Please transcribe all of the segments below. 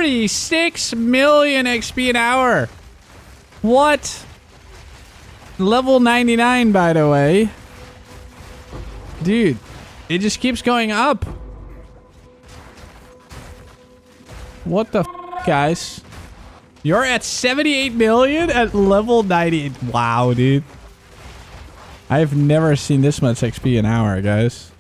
36 million XP an hour. What? Level 99, by the way. Dude, it just keeps going up. What the f, guys? You're at 78 million at level 98. Wow, dude. I've never seen this much XP an hour, guys.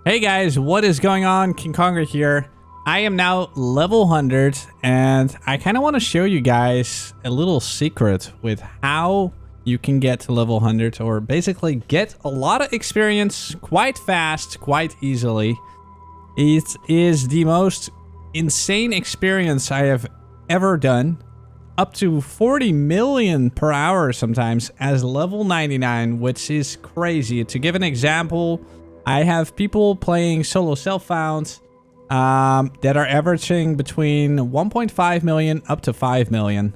Hey guys, what is going on? KingKongor here. I am now level 100, and I kind of want to show you guys a little secret with how you can get to level 100, or basically get a lot of experience quite fast, quite easily. It is the most insane experience I have ever done. Up to 40 million per hour sometimes as level 99, which is crazy. To give an example, I have people playing solo self-found that are averaging between 1.5 million up to 5 million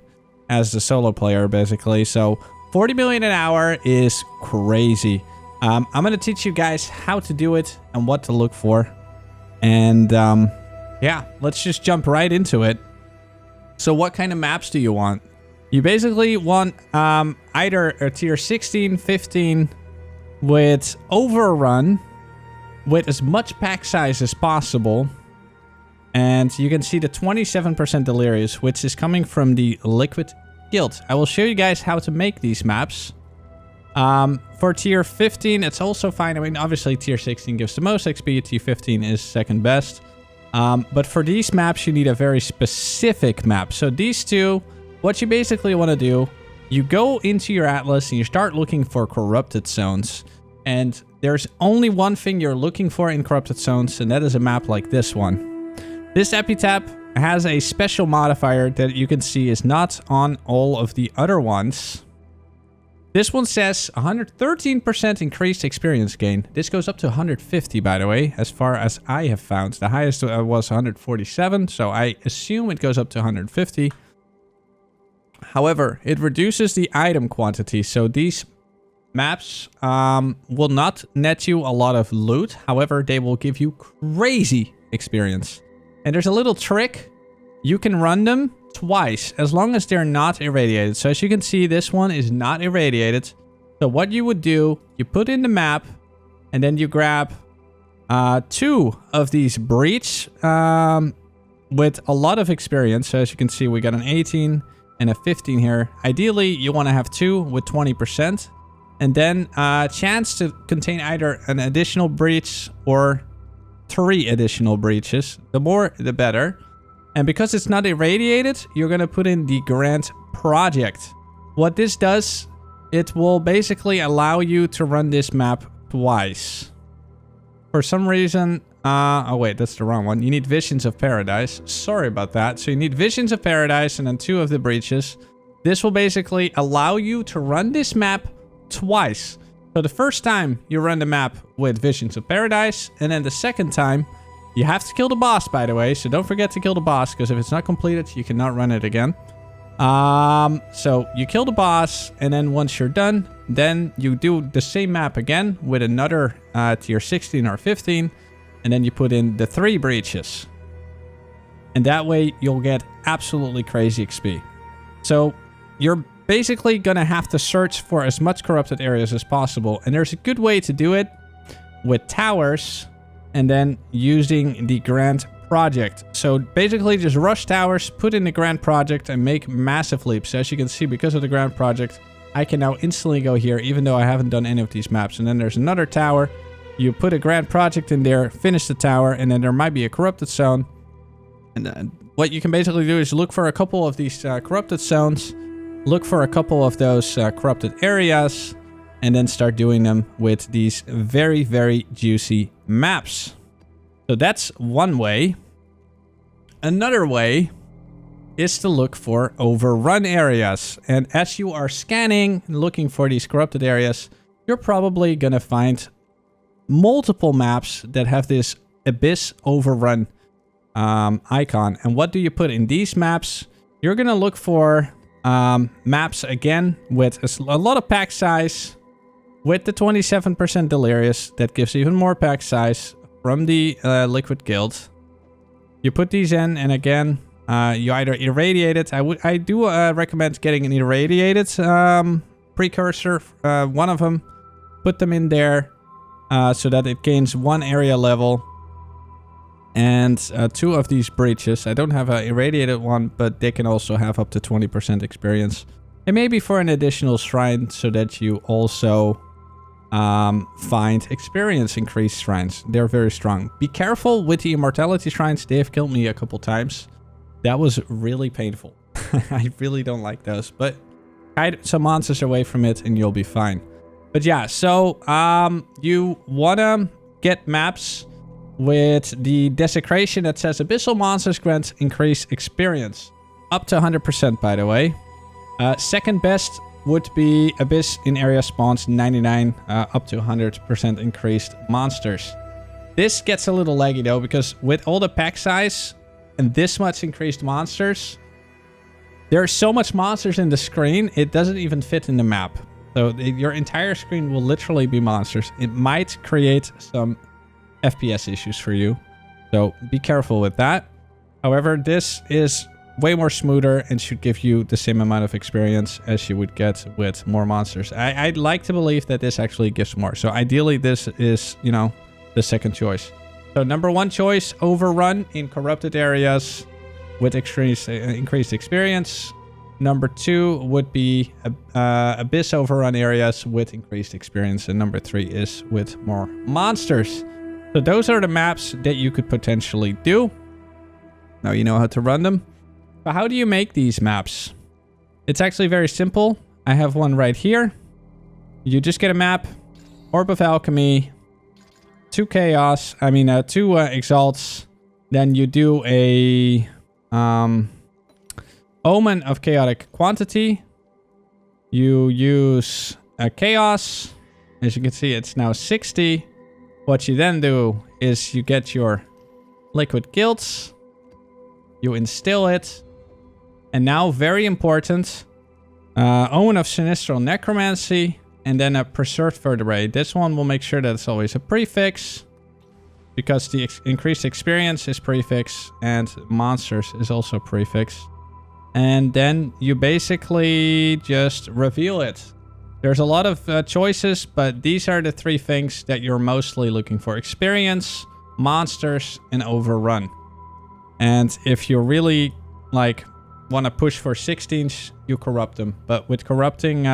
as the solo player, basically. So 40 million an hour is crazy. I'm going to teach you guys how to do it and what to look for. And yeah, let's just jump right into it. So what kind of maps do you want? You basically want either a tier 16, 15 with overrun, with as much pack size as possible. And you can see the 27% delirious, which is coming from the liquid guild. I will show you guys how to make these maps. For tier 15, it's also fine. I mean, obviously tier 16 gives the most XP. Tier 15 is second best. But for these maps, you need a very specific map. So these two, what you basically want to do, you go into your atlas and you start looking for corrupted zones. And there's only one thing you're looking for in corrupted zones, and that is a map like this one. This epitaph has a special modifier that you can see is not on all of the other ones. This one says 113% increased experience gain. This goes up to 150, by the way, as far as I have found. The highest was 147, so I assume it goes up to 150. However, it reduces the item quantity, so these maps will not net you a lot of loot. However, they will give you crazy experience. And there's a little trick. You can run them twice, as long as they're not irradiated. So as you can see, this one is not irradiated. So what you would do, you put in the map, and then you grab 2 of these breach with a lot of experience. So as you can see, we got an 18 and a 15 here. Ideally, you want to have 2 with 20%. And then chance to contain either an additional breach or 3 additional breaches. The more, the better. And because it's not irradiated, you're going to put in the Grand Project. What this does, it will basically allow you to run this map twice. For some reason... oh wait, that's the wrong one. You need Visions of Paradise. Sorry about that. So you need Visions of Paradise and then 2 of the breaches. This will basically allow you to run this map twice. So the first time you run the map with Visions of Paradise, and then the second time... You have to kill the boss, by the way, so don't forget to kill the boss, because if it's not completed, you cannot run it again. So you kill the boss, and then once you're done, then you do the same map again with another tier 16 or 15, and then you put in the 3 breaches. And that way, you'll get absolutely crazy XP. So you're basically going to have to search for as much corrupted areas as possible, and there's a good way to do it with towers... and then using the Grand Project. So basically just rush towers, put in the Grand Project, and make massive leaps. As you can see, because of the Grand Project, I can now instantly go here, even though I haven't done any of these maps. And then there's another tower. You put a Grand Project in there, finish the tower, and then there might be a corrupted zone. And what you can basically do is look for a couple of these corrupted zones, look for a couple of those corrupted areas, and then start doing them with these very, very juicy maps. So that's one way. Another way is to look for overrun areas. And as you are scanning and looking for these corrupted areas, you're probably going to find multiple maps that have this Abyss overrun icon. And what do you put in these maps? You're going to look for maps again with a lot of pack size, with the 27% delirious. That gives even more pack size from the liquid guild. You put these in, and again, You either irradiate it. I do recommend getting an irradiated precursor, one of them. Put them in there so that it gains 1 area level. And 2 of these breaches. I don't have an irradiated one, but they can also have up to 20% experience. And maybe for an additional shrine so that you also find experience increased shrines. They're very strong. Be careful with the immortality shrines. They have killed me a couple times. That was really painful. I really don't like those. But hide some monsters away from it and you'll be fine. But yeah, so you want to get maps with the desecration that says abyssal monsters grant increased experience. Up to 100%, by the way. Second best would be Abyss in area spawns 99, up to 100% increased monsters. This gets a little laggy though, because with all the pack size and this much increased monsters, there are so much monsters in the screen, it doesn't even fit in the map. So your entire screen will literally be monsters. It might create some FPS issues for you. So be careful with that. However, this is way more smoother and should give you the same amount of experience as you would get with more monsters. I'd like to believe that this actually gives more. So ideally this is, you know, the second choice. So number 1 choice, overrun in corrupted areas with increased experience. Number 2 would be abyss overrun areas with increased experience. And number 3 is with more monsters. So those are the maps that you could potentially do. Now you know how to run them. But how do you make these maps? It's actually very simple. I have one right here. You just get a map, Orb of Alchemy, 2 Chaos, 2 Exalts. Then you do a Omen of Chaotic Quantity. You use a Chaos. As you can see, it's now 60. What you then do is you get your Liquid Guilds. You instill it. And now, very important, Omen of Sinistral Necromancy, and then a Preserved Vertebrae. This one will make sure that it's always a prefix, because the increased experience is prefix, and monsters is also prefix. And then you basically just reveal it. There's a lot of choices, but these are the 3 things that you're mostly looking for. Experience, monsters, and overrun. And if you really, want to push for 16s, you corrupt them. But with corrupting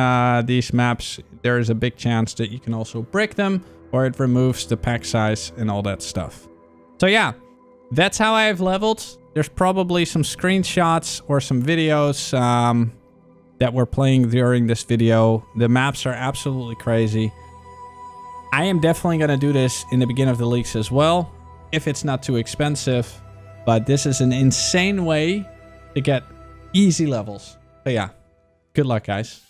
these maps, there is a big chance that you can also brick them, or it removes the pack size and all that stuff. So yeah, that's how I've leveled. There's probably some screenshots or some videos that we're playing during this video. The maps are absolutely crazy. I am definitely going to do this in the beginning of the leaks as well, if it's not too expensive. But this is an insane way to get easy levels. But yeah, good luck, guys.